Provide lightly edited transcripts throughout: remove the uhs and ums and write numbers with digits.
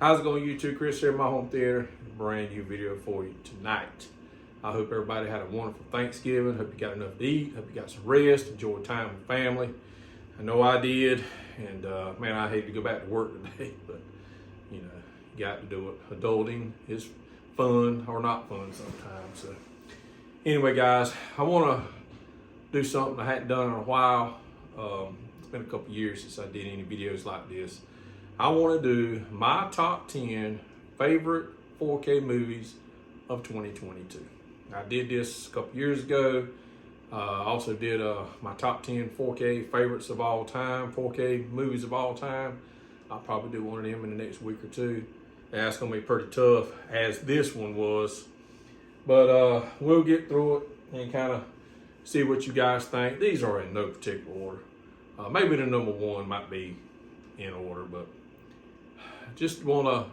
How's it going, YouTube? Chris here in my home theater. A brand new video for you tonight. I hope everybody had a wonderful Thanksgiving. Hope you got enough to eat. Hope you got some rest. Enjoy time with family. I know I did. And man, I hate to go back to work today, but you know, you got to do it. Adulting is fun or not fun sometimes. So anyway, guys, I want to do something I hadn't done in a while. It's been a couple years since I did any videos like this. I want to do my top 10 favorite 4K movies of 2022. I did this a couple years ago. I also did my top 10 4K favorites of all time, 4K movies of all time. I'll probably do one of them in the next week or two. That's going to be pretty tough, as this one was. But we'll get through it and kind of see what you guys think. These are in no particular order. Maybe the number one might be in order, but just want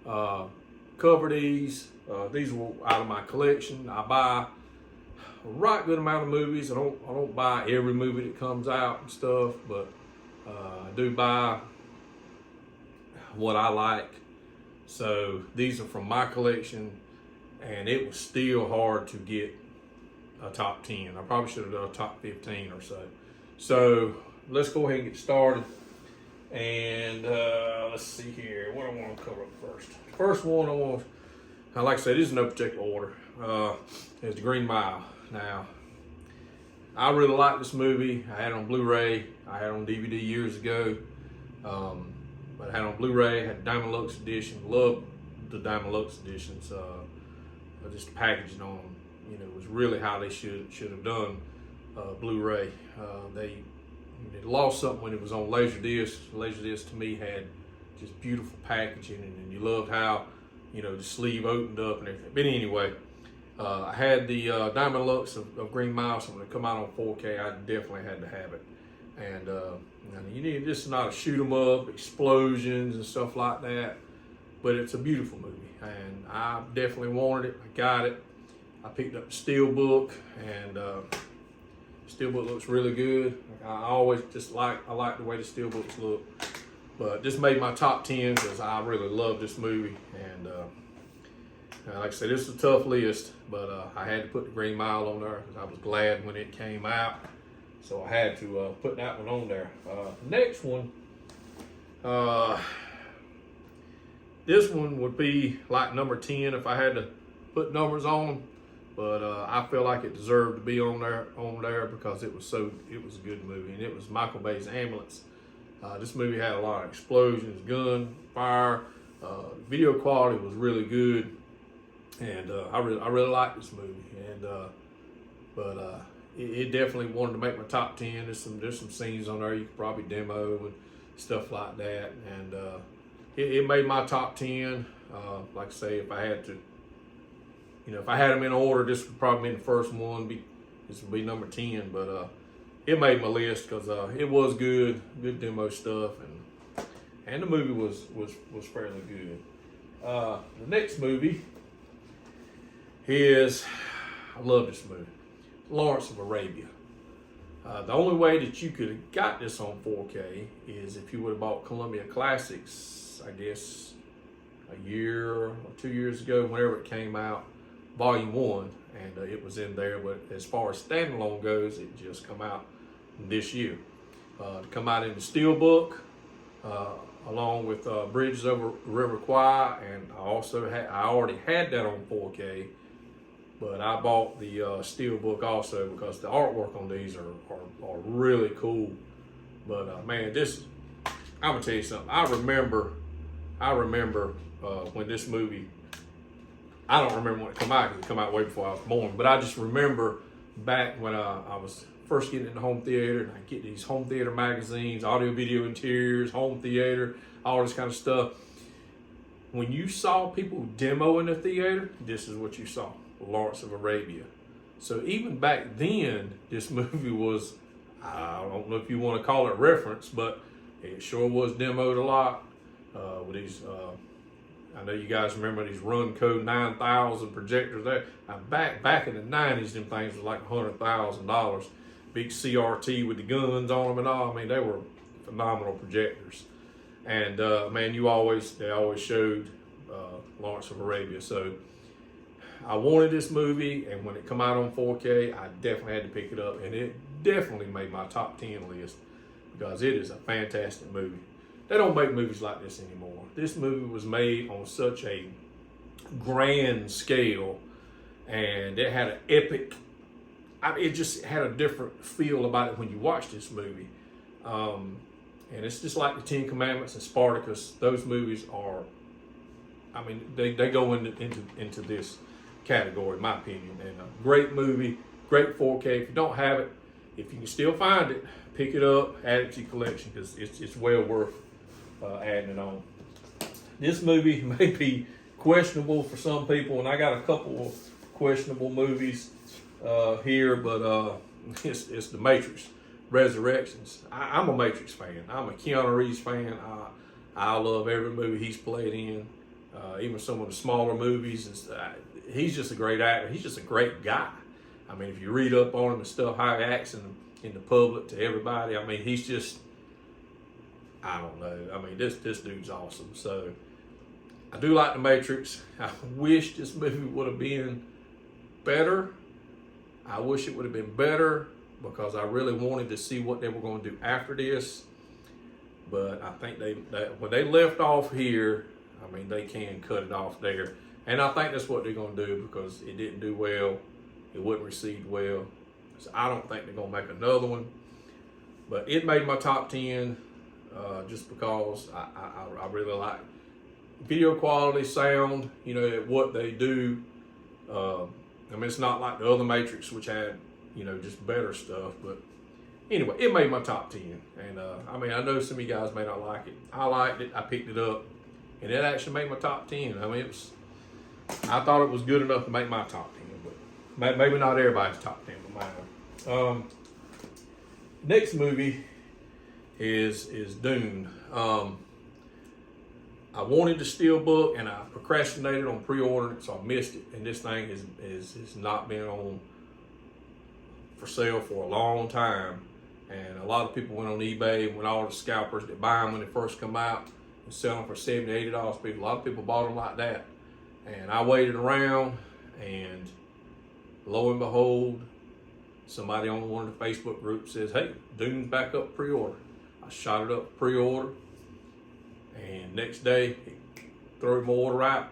to cover these. These were out of my collection. I buy a right good amount of movies. I don't buy every movie that comes out and stuff, but I do buy what I like. So these are from my collection, and it was still hard to get a top 10. I probably should have done a top 15 or so. So let's go ahead and get started. And let's see here, what I want to cover up first. First one like I said, this is no particular order. Is The Green Mile. Now, I really like this movie. I had it on Blu-ray. I had it on DVD years ago. But I had it on Blu-ray, had the Diamond Lux edition. Loved the Diamond Lux editions. Just the packaging on them, you know, was really how they should have done Blu-ray. They lost something when it was on Laserdisc. Laserdisc to me had just beautiful packaging, and you loved how, you know, the sleeve opened up and everything. But anyway, I had the Diamond Lux of Green Mile, so when it come out on 4K, I definitely had to have it. And you need, this is not a shoot 'em up, explosions and stuff like that, but it's a beautiful movie, and I definitely wanted it. I got it. I picked up the Steelbook, and Steelbook looks really good. I always just I like the way the Steelbooks look. But this made my top 10 because I really love this movie. And like I said, this is a tough list, but I had to put The Green Mile on there because I was glad when it came out. So I had to put that one on there. Next one, this one would be like number 10 if I had to put numbers on them. But I feel like it deserved to be on there because it was a good movie, and it was Michael Bay's Ambulance. This movie had a lot of explosions, gun, fire. Video quality was really good, and I really liked this movie. And it definitely wanted to make my top 10. There's some scenes on there you could probably demo and stuff like that, and it made my top 10. Like I say, if I had to. You know, if I had them in order, this would probably be the first one. This would be number 10, but it made my list because it was good demo stuff, and the movie was fairly good. The next movie is, I love this movie, Lawrence of Arabia. The only way that you could have got this on 4K is if you would have bought Columbia Classics, I guess, a year or 2 years ago, whenever it came out. Volume 1, and it was in there, but as far as standalone goes, it just come out this year. Come out in the Steelbook, along with Bridges Over River Kwai, and I already had that on 4K, but I bought the Steelbook also because the artwork on these are really cool. But man, I'm gonna tell you something. I remember when this movie. I don't remember when it come out because it come out way before I was born. But I just remember back when I was first getting into home theater, and I get these home theater magazines, audio video interiors, home theater, all this kind of stuff. When you saw people demo in the theater, this is what you saw, Lawrence of Arabia. So even back then, this movie was, I don't know if you want to call it reference, but it sure was demoed a lot with these. I know you guys remember these Run Code 9000 projectors there. Back in the 90s, them things was like $100,000. Big CRT with the guns on them and all. I mean, they were phenomenal projectors. And man, they always showed Lawrence of Arabia. So I wanted this movie, and when it come out on 4K, I definitely had to pick it up, and it definitely made my top 10 list because it is a fantastic movie. They don't make movies like this anymore. This movie was made on such a grand scale, and it had an epic, it just had a different feel about it when you watch this movie. And it's just like the Ten Commandments and Spartacus. Those movies are, they go into this category, in my opinion. And a great movie, great 4K. If you don't have it, if you can still find it, pick it up, add it to your collection, because it's well worth adding it on. This movie may be questionable for some people, and I got a couple of questionable movies here, but it's The Matrix Resurrections. I'm a Matrix fan. I'm a Keanu Reeves fan. I love every movie he's played in, even some of the smaller movies. He's just a great actor. He's just a great guy. If you read up on him and stuff, how he acts in the public to everybody, he's just, I don't know. This dude's awesome. So I do like The Matrix. I wish this movie would have been better. I wish it would have been better because I really wanted to see what they were going to do after this. But I think when they left off here, they can cut it off there. And I think that's what they're going to do because it didn't do well. It wasn't received well. So I don't think they're going to make another one. But it made my top 10 just because I really like video quality, sound, what they do. It's not like the other Matrix, which had, just better stuff. But anyway, it made my top 10. And I know some of you guys may not like it. I liked it. I picked it up. And it actually made my top 10. I thought it was good enough to make my top 10. But maybe not everybody's top 10, but mine. Next movie is Dune. I wanted the steelbook, and I procrastinated on pre-ordering it, so I missed it. And this thing has not been on for sale for a long time. And a lot of people went on eBay when all the scalpers that buy them when they first come out and sell them for $70, $80. A lot of people bought them like that. And I waited around, and lo and behold, somebody on one of the Facebook groups says, "Hey, Dune's back up pre-order." I shot it up pre-order, and next day it threw my order out.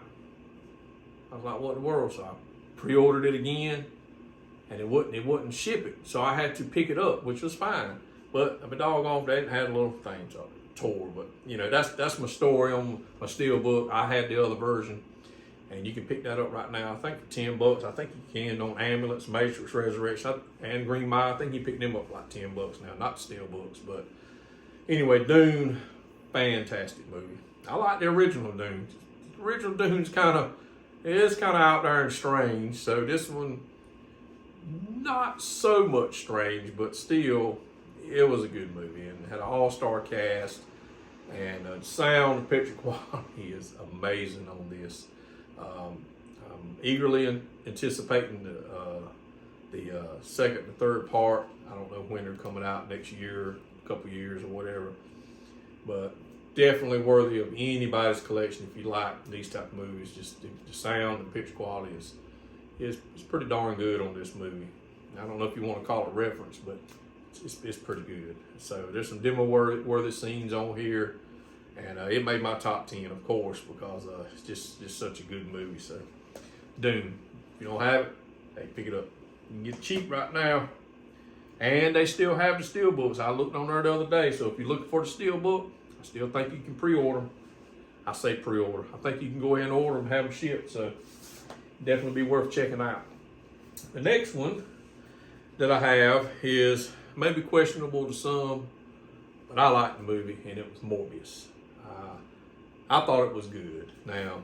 I was like, "What in the world?" So I pre-ordered it again, and it wouldn't ship it. So I had to pick it up, which was fine. But I'm a doggone, they hadn't had a little thing tore. But that's my story on my steelbook. I had the other version. And you can pick that up right now, I think for $10. I think you can on Ambulance, Matrix Resurrection, and Green Mile. I think you pick them up for like $10 now, not the steel books. But anyway, Dune, fantastic movie. I like the original Dune. The original Dune's kind of out there and strange. So this one, not so much strange, but still, it was a good movie and had an all-star cast. And the sound and picture quality is amazing on this. I'm eagerly anticipating the second and third part. I don't know when they're coming out, next year, a couple years or whatever. But definitely worthy of anybody's collection if you like these type of movies. Just the sound and picture quality is pretty darn good on this movie. I don't know if you want to call it reference, but it's pretty good. So there's some demo-worthy scenes on here. And it made my top 10, of course, because it's just such a good movie. So, Dune. If you don't have it, hey, pick it up. You can get it cheap right now. And they still have the steelbooks. I looked on there the other day. So, if you're looking for the steelbook, I still think you can pre-order them. I say pre-order. I think you can go ahead and order them and have them shipped. So, definitely be worth checking out. The next one that I have is maybe questionable to some, but I liked the movie, and it was Morbius. I thought it was good. Now,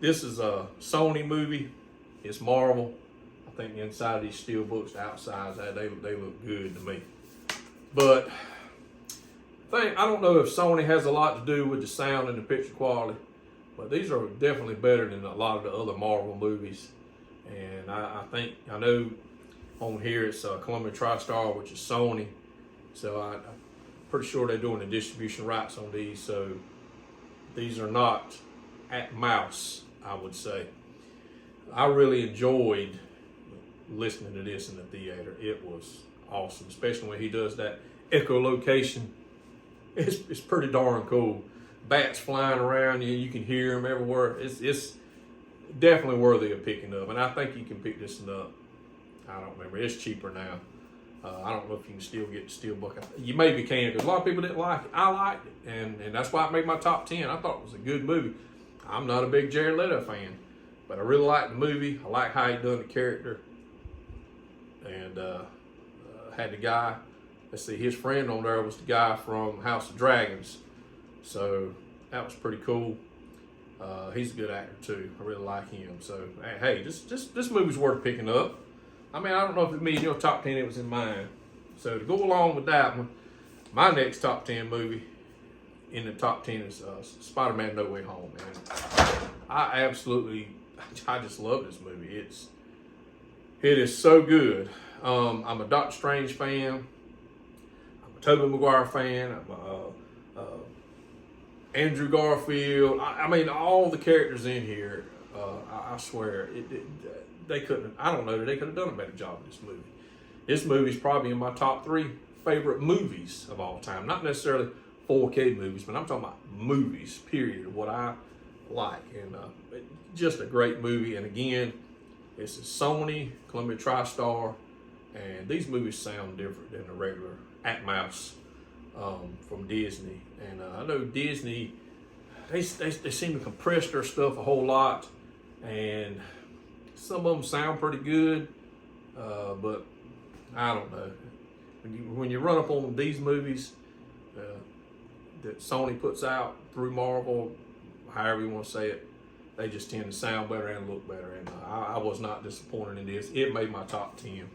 this is a Sony movie. It's Marvel. I think the inside of these steel books, the outsides, they look good to me. But I don't know if Sony has a lot to do with the sound and the picture quality, but these are definitely better than a lot of the other Marvel movies. And I know on here it's Columbia TriStar, which is Sony. So I'm pretty sure they're doing the distribution rights on these, so these are not atmos, I would say. I really enjoyed listening to this in the theater. It was awesome, especially when he does that echolocation. It's pretty darn cool. Bats flying around you, you can hear them everywhere. It's definitely worthy of picking up, and I think you can pick this one up. I don't remember, it's cheaper now. I don't know if you can still get the Steelbook. You maybe can, because a lot of people didn't like it. I liked it, and that's why it made my top 10. I thought it was a good movie. I'm not a big Jared Leto fan, but I really liked the movie. I like how he done the character. And had the guy, let's see, his friend on there was the guy from House of Dragons. So that was pretty cool. He's a good actor too. I really like him. So hey, this movie's worth picking up. I mean, I don't know if it made your top 10, it was in mine. So to go along with that one, my next top 10 movie in the top 10 is SpiderMan No Way Home. And I just love this movie. It is so good. I'm a Doctor Strange fan. I'm a Tobey Maguire fan. I'm a Andrew Garfield. I mean, all the characters in here, I swear, they couldn't, I don't know that they could have done a better job of this movie. This movie's probably in my top 3 favorite movies of all time. Not necessarily 4K movies, but I'm talking about movies, period, what I like. And just a great movie. And again, it's a Sony, Columbia TriStar, and these movies sound different than the regular atmos from Disney. And I know Disney, they seem to compress their stuff a whole lot, and some of them sound pretty good, but I don't know. When you run up on these movies that Sony puts out through Marvel, however you want to say it, they just tend to sound better and look better. And I was not disappointed in this. It made my top 10.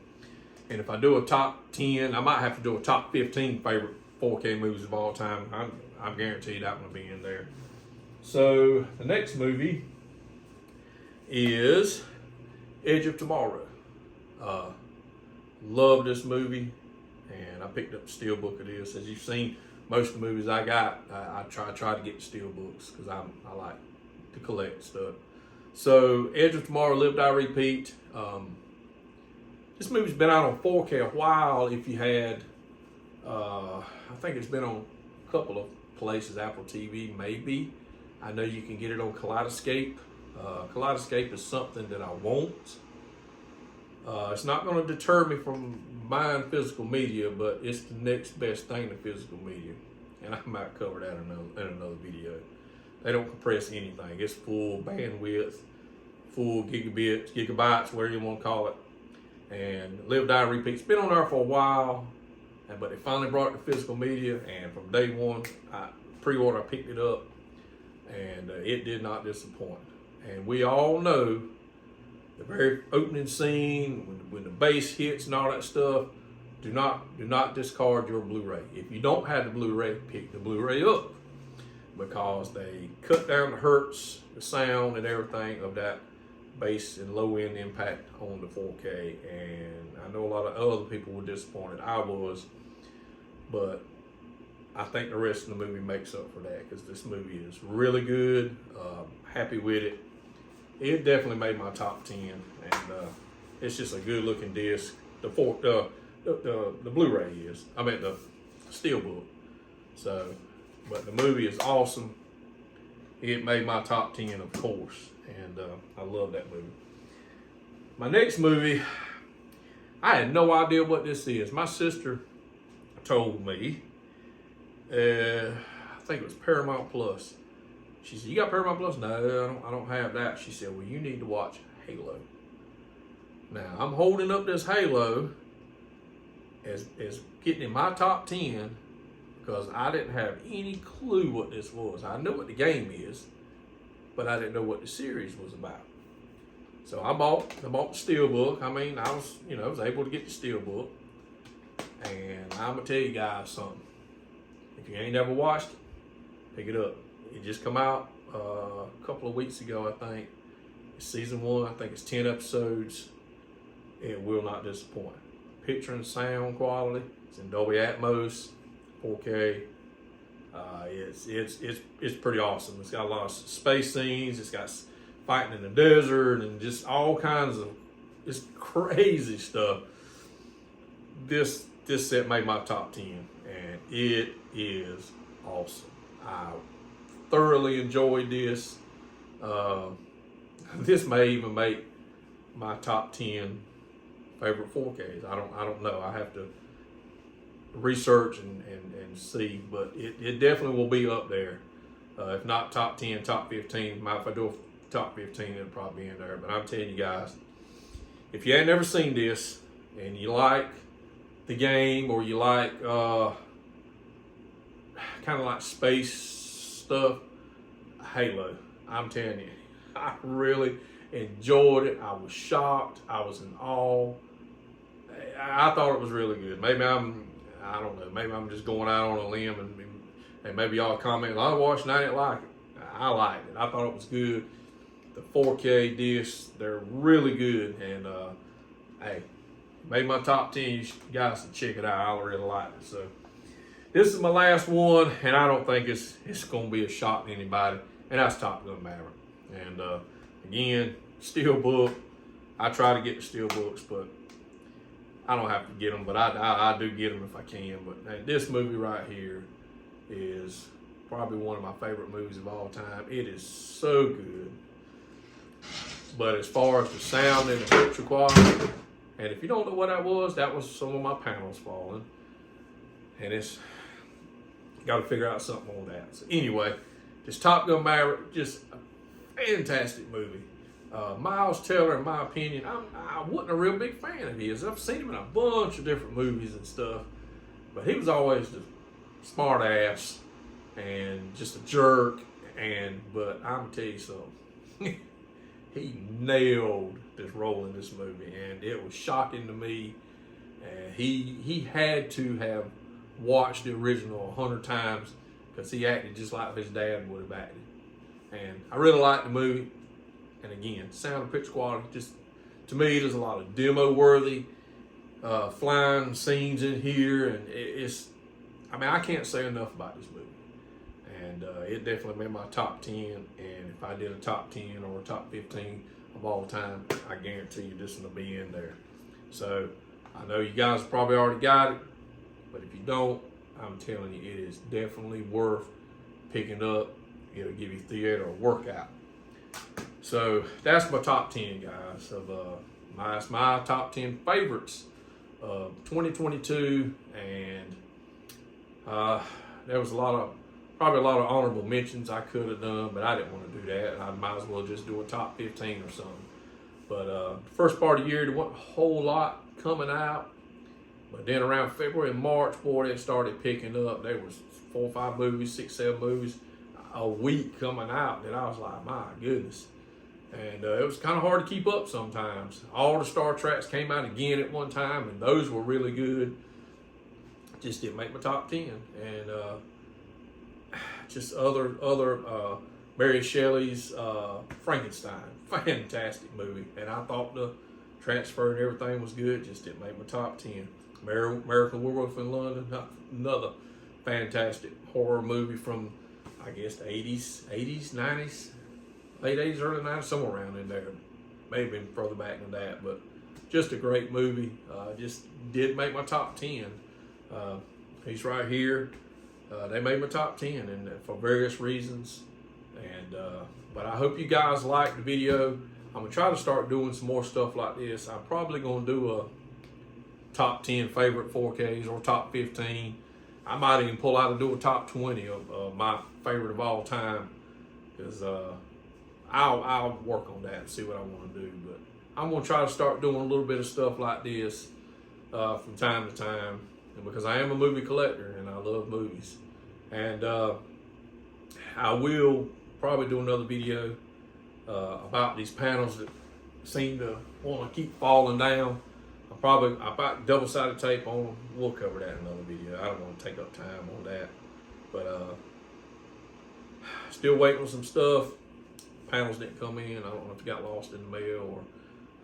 And if I do a top 10, I might have to do a top 15 favorite 4K movies of all time. I'm guaranteed that one will be in there. So the next movie is Edge of Tomorrow. Love this movie, and I picked up the steelbook of this. As you've seen, most of the movies I got, I try to get the steelbooks because I like to collect stuff. So Edge of Tomorrow, Live, Die, Repeat. This movie's been out on 4K a while. If you had, I think it's been on a couple of places, Apple TV maybe. I know you can get it on Kaleidoscape. Kaleidoscape is something that I want. It's not going to deter me from buying physical media, but it's the next best thing to physical media. And I might cover that in another video. They don't compress anything. It's full bandwidth, full gigabytes, whatever you want to call it. And Live, Die, Repeat. It's been on there for a while, but they finally brought it to physical media. And from day one, I picked it up, and it did not disappoint. And we all know the very opening scene, when the bass hits and all that stuff, do not discard your Blu-ray. If you don't have the Blu-ray, pick the Blu-ray up, because they cut down the hertz, the sound and everything of that bass and low end impact on the 4K. And I know a lot of other people were disappointed. I was, but I think the rest of the movie makes up for that, because this movie is really good. Happy with it. It definitely made my top 10, and it's just a good looking disc. The Blu-ray is, I mean the steelbook. So, but the movie is awesome. It made my top 10, of course, and I love that movie. My next movie, I had no idea what this is. My sister told me, I think it was Paramount Plus. She said, "You got Paramount Plus?" "No, I don't have that." She said, "Well, you need to watch Halo." Now, I'm holding up this Halo as getting in my top 10 because I didn't have any clue what this was. I know what the game is, but I didn't know what the series was about. So I bought the steelbook. I mean, I was able to get the steelbook. And I'm gonna tell you guys something. If you ain't never watched it, pick it up. It just come out a couple of weeks ago, I think. It's season 1. I think it's 10 episodes. It will not disappoint. Picture and sound quality. It's in Dolby Atmos. 4K. It's pretty awesome. It's got a lot of space scenes. It's got fighting in the desert and just all kinds of just crazy stuff. This set made my top 10, and it is awesome. I thoroughly enjoyed this. This may even make my top 10 favorite 4Ks. I don't know. I have to research and see, but it definitely will be up there. If not top 10, top 15. If I do a top 15, it'll probably be in there. But I'm telling you guys, if you ain't never seen this and you like the game, or you like kind of like space stuff, Halo, I'm telling you, I really enjoyed it. I was shocked. I was in awe. I thought it was really good. Maybe I don't know. Maybe I'm just going out on a limb, and maybe y'all comment, I watched and I didn't like it. I liked it. I thought it was good. The 4K discs, they're really good, and hey, made my top 10. You guys should check it out. I really like it. So this is my last one, and I don't think it's going to be a shock to anybody, and that's Top Gun Maverick. And again, Steelbook. I try to get the Steelbooks, but I don't have to get them, but I do get them if I can. But man, this movie right here is probably one of my favorite movies of all time. It is so good. But as far as the sound and the picture quality, and if you don't know what that was some of my panels falling. And it's got to figure out something on that. So anyway, just Top Gun Maverick, just a fantastic movie. Miles Teller, in my opinion, I wasn't a real big fan of his. I've seen him in a bunch of different movies and stuff, but he was always the smart ass and just a jerk. But I'm gonna tell you something, he nailed this role in this movie, and it was shocking to me. And he had to have watched the original 100 times, because he acted just like his dad would have acted. And I really liked the movie. And again, sound and picture quality, just to me, there's a lot of demo-worthy flying scenes in here, and I can't say enough about this movie. And it definitely made my top 10, and if I did a top 10 or a top 15 of all time, I guarantee you this one will be in there. So I know you guys probably already got it, but if you don't, I'm telling you, it is definitely worth picking up. It'll give you theater or workout. So that's my top 10, guys, of my top 10 favorites of 2022. And there was probably a lot of honorable mentions I could have done, but I didn't want to do that. I might as well just do a top 15 or something. But first part of the year, there wasn't a whole lot coming out. But then around February and March, boy, it started picking up. There was 4 or 5 movies, 6, 7 movies a week coming out that I was like, my goodness. And it was kind of hard to keep up sometimes. All the Star Treks came out again at one time, and those were really good. Just didn't make my top 10. And just other Mary Shelley's Frankenstein, fantastic movie. And I thought the transfer and everything was good, just didn't make my top 10. American Werewolf in London, another fantastic horror movie from, I guess, the 80s, 90s, late 80s, early 90s, somewhere around in there. Maybe been further back than that, but just a great movie. Just did make my top 10. He's right here. They made my top 10, and for various reasons. And but I hope you guys liked the video. I'm gonna try to start doing some more stuff like this. I'm probably gonna do a top 10 favorite 4Ks or top 15. I might even pull out and do a top 20 of my favorite of all time, because I'll work on that and see what I want to do. But I'm gonna try to start doing a little bit of stuff like this from time to time, and because I am a movie collector and I love movies. And I will probably do another video about these panels that seem to want to keep falling down. I bought double-sided tape on them. We'll cover that in another video. I don't want to take up time on that. But still waiting on some stuff. Panels didn't come in. I don't know if it got lost in the mail, or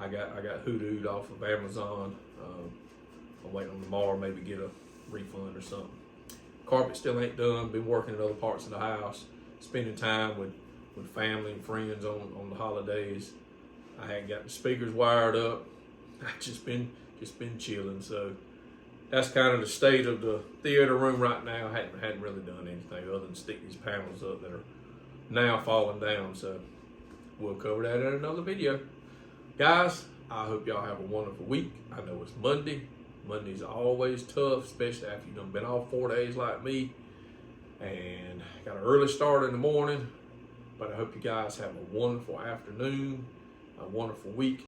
I got hoodooed off of Amazon. I'm waiting on tomorrow, maybe get a refund or something. Carpet still ain't done. Been working in other parts of the house, spending time with family and friends on the holidays. I hadn't got the speakers wired up. I just been chilling. So that's kind of the state of the theater room right now. I hadn't really done anything other than stick these panels up that are now falling down. So we'll cover that in another video. Guys, I hope y'all have a wonderful week. I know it's Monday. Mondays are always tough, especially after you've been off 4 days like me. And got an early start in the morning. But I hope you guys have a wonderful afternoon, a wonderful week.